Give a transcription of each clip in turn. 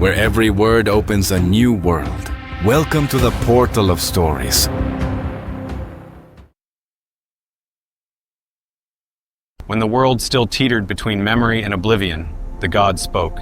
where every word opens a new world. Welcome to the portal of stories. When the world still teetered between memory and oblivion, the gods spoke.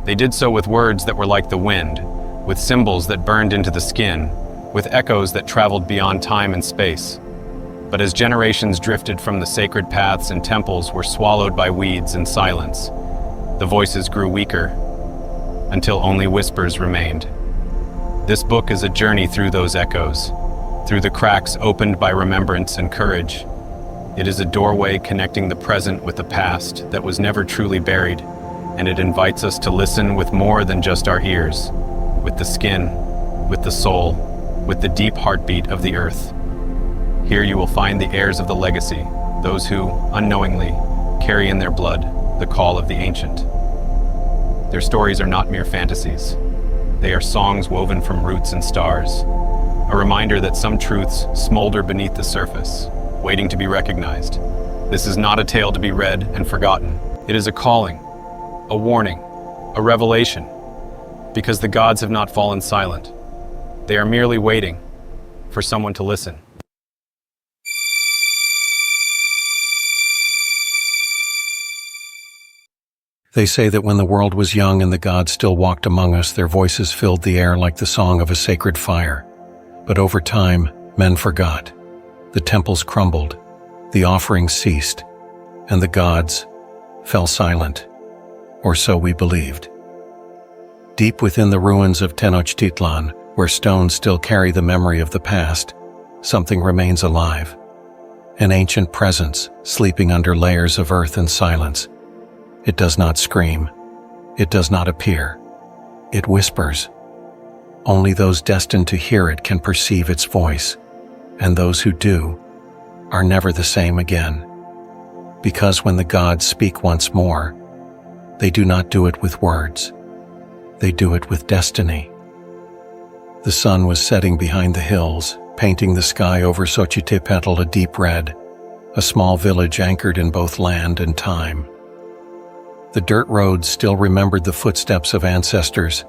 They did so with words that were like the wind, with symbols that burned into the skin, with echoes that traveled beyond time and space. But as generations drifted from the sacred paths and temples were swallowed by weeds and silence, the voices grew weaker, until only whispers remained. This book is a journey through those echoes, through the cracks opened by remembrance and courage. It is a doorway connecting the present with the past that was never truly buried, and it invites us to listen with more than just our ears, with the skin, with the soul, with the deep heartbeat of the earth. Here you will find the heirs of the legacy, those who, unknowingly, carry in their blood the call of the ancient. Their stories are not mere fantasies. They are songs woven from roots and stars, a reminder that some truths smolder beneath the surface, waiting to be recognized. This is not a tale to be read and forgotten. It is a calling, a warning, a revelation, because the gods have not fallen silent. They are merely waiting for someone to listen. They say that when the world was young and the gods still walked among us, their voices filled the air like the song of a sacred fire. But over time, men forgot. The temples crumbled, the offerings ceased, and the gods fell silent, or so we believed. Deep within the ruins of Tenochtitlán, where stones still carry the memory of the past, something remains alive. An ancient presence sleeping under layers of earth and silence. It does not scream. It does not appear. It whispers. Only those destined to hear it can perceive its voice, and those who do are never the same again. Because when the gods speak once more, they do not do it with words. They do it with destiny. The sun was setting behind the hills, painting the sky over Tenochtitlan a deep red, a small village anchored in both land and time. The dirt roads still remembered the footsteps of ancestors,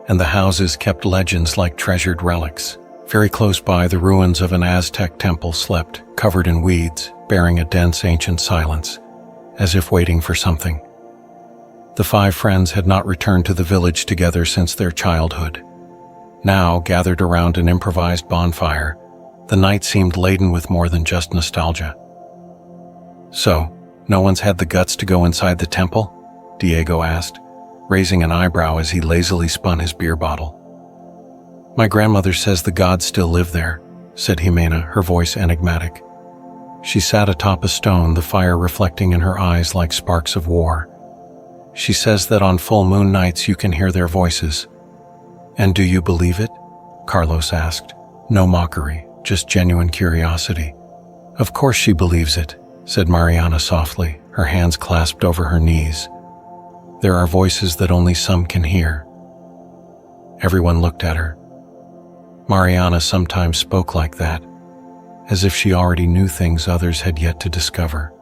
and the houses kept legends like treasured relics. Very close by, the ruins of an Aztec temple slept, covered in weeds, bearing a dense ancient silence, as if waiting for something. The 5 friends had not returned to the village together since their childhood. Now, gathered around an improvised bonfire, the night seemed laden with more than just nostalgia. So, no one's had the guts to go inside the temple? Diego asked, raising an eyebrow as he lazily spun his beer bottle. My grandmother says the gods still live there, said Jimena, her voice enigmatic. She sat atop a stone, the fire reflecting in her eyes like sparks of war. She says that on full moon nights you can hear their voices. And do you believe it? Carlos asked. No mockery, just genuine curiosity. Of course she believes it, said Mariana softly, her hands clasped over her knees. There are voices that only some can hear. Everyone looked at her. Mariana sometimes spoke like that, as if she already knew things others had yet to discover.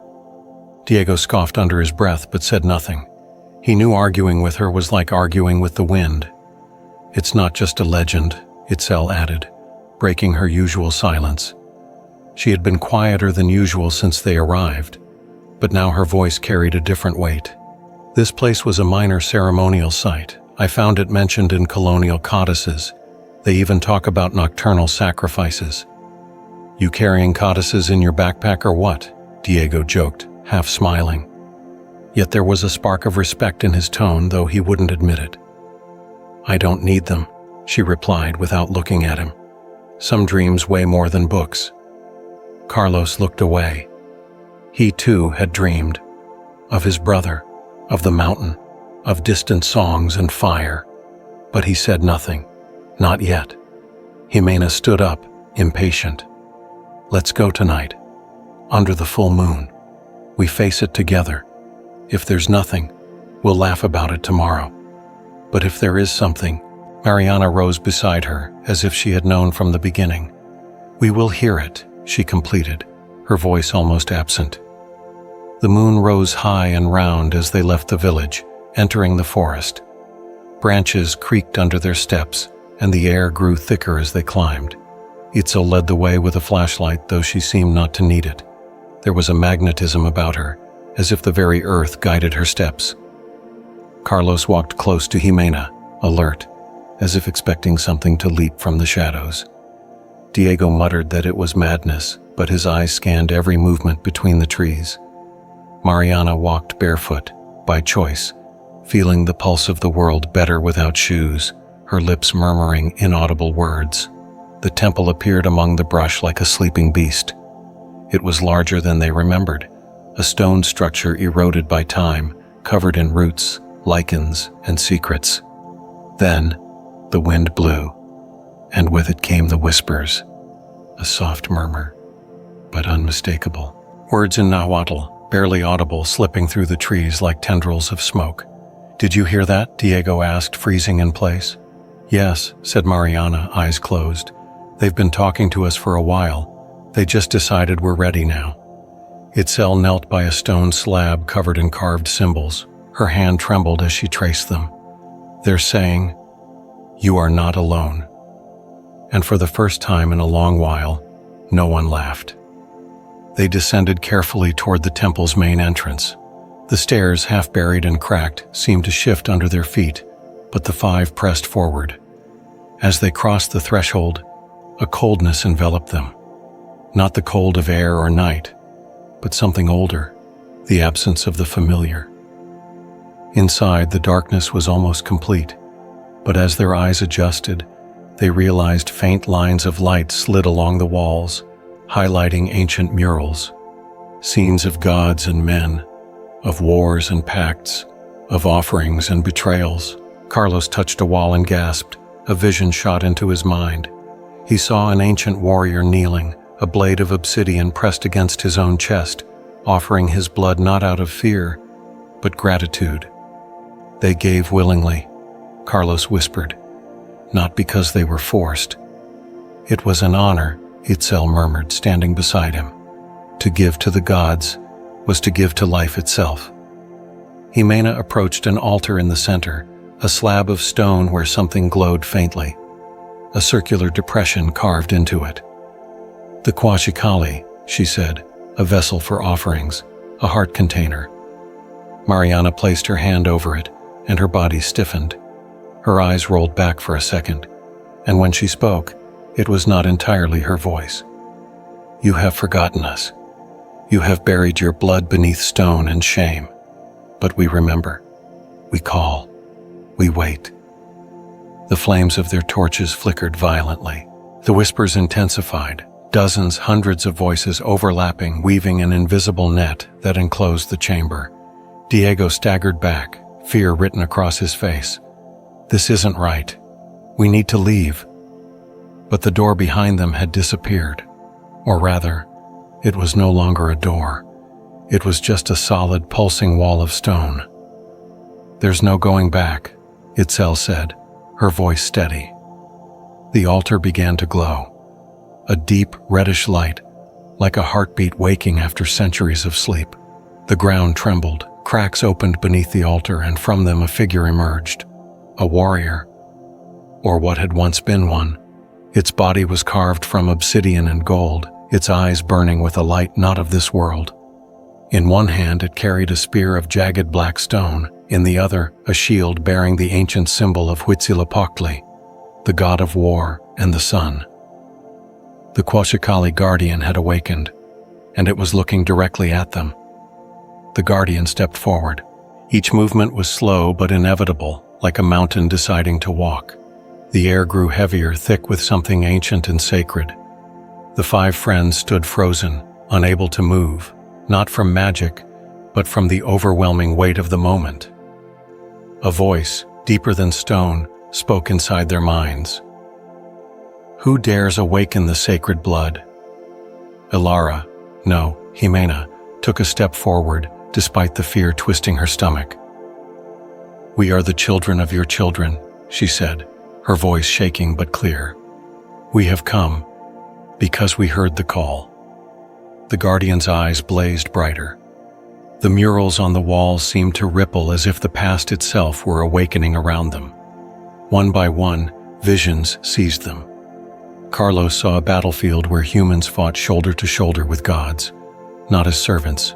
Diego scoffed under his breath but said nothing. He knew arguing with her was like arguing with the wind. It's not just a legend, Itzel added, breaking her usual silence. She had been quieter than usual since they arrived, but now her voice carried a different weight. This place was a minor ceremonial site. I found it mentioned in colonial codices. They even talk about nocturnal sacrifices. You carrying codices in your backpack or what? Diego joked, half smiling. Yet there was a spark of respect in his tone, though he wouldn't admit it. I don't need them, she replied without looking at him. Some dreams weigh more than books. Carlos looked away. He too had dreamed. Of his brother, of the mountain, of distant songs and fire. But he said nothing. Not yet. Jimena stood up, impatient. Let's go tonight. Under the full moon. We face it together. If there's nothing, we'll laugh about it tomorrow. But if there is something, Mariana rose beside her, as if she had known from the beginning. We will hear it, she completed, her voice almost absent. The moon rose high and round as they left the village, entering the forest. Branches creaked under their steps, and the air grew thicker as they climbed. Itzel led the way with a flashlight, though she seemed not to need it. There was a magnetism about her, as if the very earth guided her steps. Carlos walked close to Jimena, alert, as if expecting something to leap from the shadows. Diego muttered that it was madness, but his eyes scanned every movement between the trees. Mariana walked barefoot, by choice, feeling the pulse of the world better without shoes, her lips murmuring inaudible words. The temple appeared among the brush like a sleeping beast. It was larger than they remembered, a stone structure eroded by time, covered in roots, lichens, and secrets. Then, the wind blew, and with it came the whispers, a soft murmur, but unmistakable. Words in Nahuatl, barely audible, slipping through the trees like tendrils of smoke. "Did you hear that?" Diego asked, freezing in place. "Yes," said Mariana, eyes closed. "They've been talking to us for a while. They just decided we're ready now." Itzel knelt by a stone slab covered in carved symbols. Her hand trembled as she traced them. "They're saying, 'You are not alone.'" And for the first time in a long while, no one laughed. They descended carefully toward the temple's main entrance. The stairs, half buried and cracked, seemed to shift under their feet, but the five pressed forward. As they crossed the threshold, a coldness enveloped them. Not the cold of air or night, but something older, the absence of the familiar. Inside, the darkness was almost complete, but as their eyes adjusted, they realized faint lines of light slid along the walls, highlighting ancient murals, scenes of gods and men, of wars and pacts, of offerings and betrayals. Carlos touched a wall and gasped. A vision shot into his mind. He saw an ancient warrior kneeling, a blade of obsidian pressed against his own chest, offering his blood not out of fear, but gratitude. "They gave willingly," Carlos whispered, "not because they were forced." "It was an honor," Itzel murmured, standing beside him. To give to the gods was to give to life itself. Jimena approached an altar in the center, a slab of stone where something glowed faintly, a circular depression carved into it. "The Quashikali," she said, "a vessel for offerings, a heart container." Mariana placed her hand over it, and her body stiffened. Her eyes rolled back for a second, and when she spoke, it was not entirely her voice. "You have forgotten us. You have buried your blood beneath stone and shame. But we remember. We call. We wait." The flames of their torches flickered violently. The whispers intensified, dozens, hundreds of voices overlapping, weaving an invisible net that enclosed the chamber. Diego staggered back, fear written across his face. "This isn't right. We need to leave." But the door behind them had disappeared. Or rather, it was no longer a door. It was just a solid, pulsing wall of stone. "There's no going back," Itzel said, her voice steady. The altar began to glow. A deep, reddish light, like a heartbeat waking after centuries of sleep. The ground trembled, cracks opened beneath the altar, and from them a figure emerged. A warrior. Or what had once been one. Its body was carved from obsidian and gold, its eyes burning with a light not of this world. In one hand it carried a spear of jagged black stone, in the other a shield bearing the ancient symbol of Huitzilopochtli, the god of war and the sun. The Quashikali guardian had awakened, and it was looking directly at them. The guardian stepped forward. Each movement was slow but inevitable, like a mountain deciding to walk. The air grew heavier, thick with something ancient and sacred. The five friends stood frozen, unable to move, not from magic, but from the overwhelming weight of the moment. A voice, deeper than stone, spoke inside their minds. "Who dares awaken the sacred blood?" Jimena, took a step forward, despite the fear twisting her stomach. "We are the children of your children," she said, her voice shaking but clear. "We have come because we heard the call." The guardian's eyes blazed brighter. The murals on the walls seemed to ripple as if the past itself were awakening around them. One by one, visions seized them. Carlos saw a battlefield where humans fought shoulder to shoulder with gods, not as servants,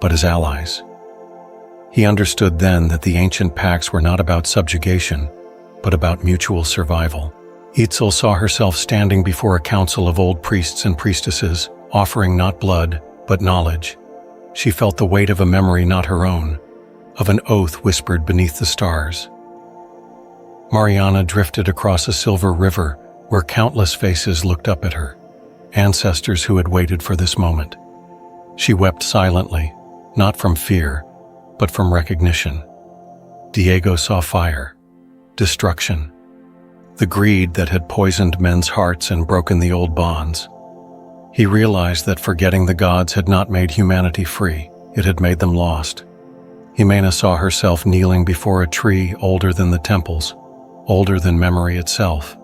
but as allies. He understood then that the ancient pacts were not about subjugation, but about mutual survival. Itzel saw herself standing before a council of old priests and priestesses, offering not blood, but knowledge. She felt the weight of a memory not her own, of an oath whispered beneath the stars. Mariana drifted across a silver river where countless faces looked up at her, ancestors who had waited for this moment. She wept silently, not from fear, but from recognition. Diego saw fire, destruction, the greed that had poisoned men's hearts and broken the old bonds. He realized that forgetting the gods had not made humanity free, it had made them lost. Jimena saw herself kneeling before a tree older than the temples, older than memory itself.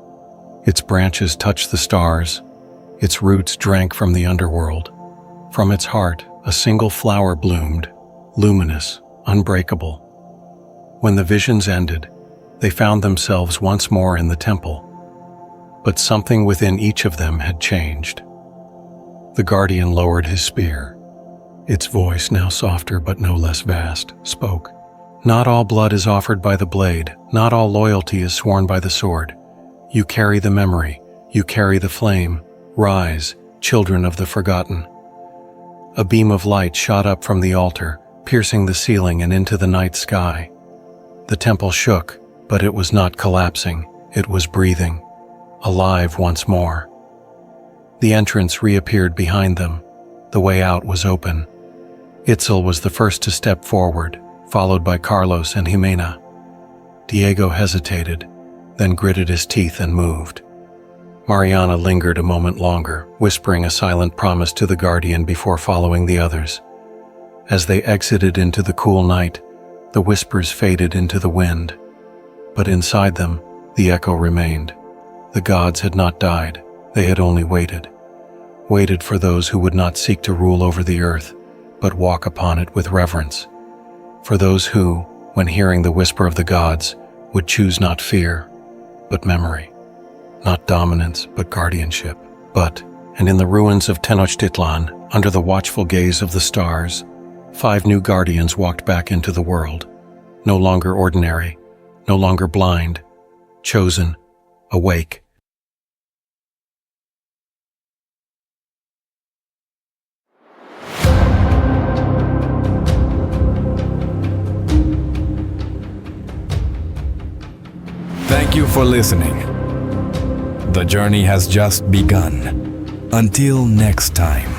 Its branches touched the stars, its roots drank from the underworld. From its heart, a single flower bloomed, luminous, unbreakable. When the visions ended, they found themselves once more in the temple. But something within each of them had changed. The guardian lowered his spear. Its voice, now softer but no less vast, spoke. Not all blood is offered by the blade, not all loyalty is sworn by the sword. You carry the memory, you carry the flame. Rise, children of the forgotten. A beam of light shot up from the altar, piercing the ceiling and into the night sky. The temple shook, but it was not collapsing, it was breathing, alive once more. The entrance reappeared behind them. The way out was open. Itzel was the first to step forward, followed by Carlos and Jimena. Diego hesitated, then gritted his teeth and moved. Mariana lingered a moment longer, whispering a silent promise to the guardian before following the others. As they exited into the cool night, the whispers faded into the wind. But inside them, the echo remained. The gods had not died, they had only waited. Waited for those who would not seek to rule over the earth, but walk upon it with reverence. For those who, when hearing the whisper of the gods, would choose not fear, but memory. Not dominance, but guardianship. And in the ruins of Tenochtitlán, under the watchful gaze of the stars, 5 new guardians walked back into the world. No longer ordinary, no longer blind, chosen, awake. Thank you for listening. The journey has just begun. Until next time.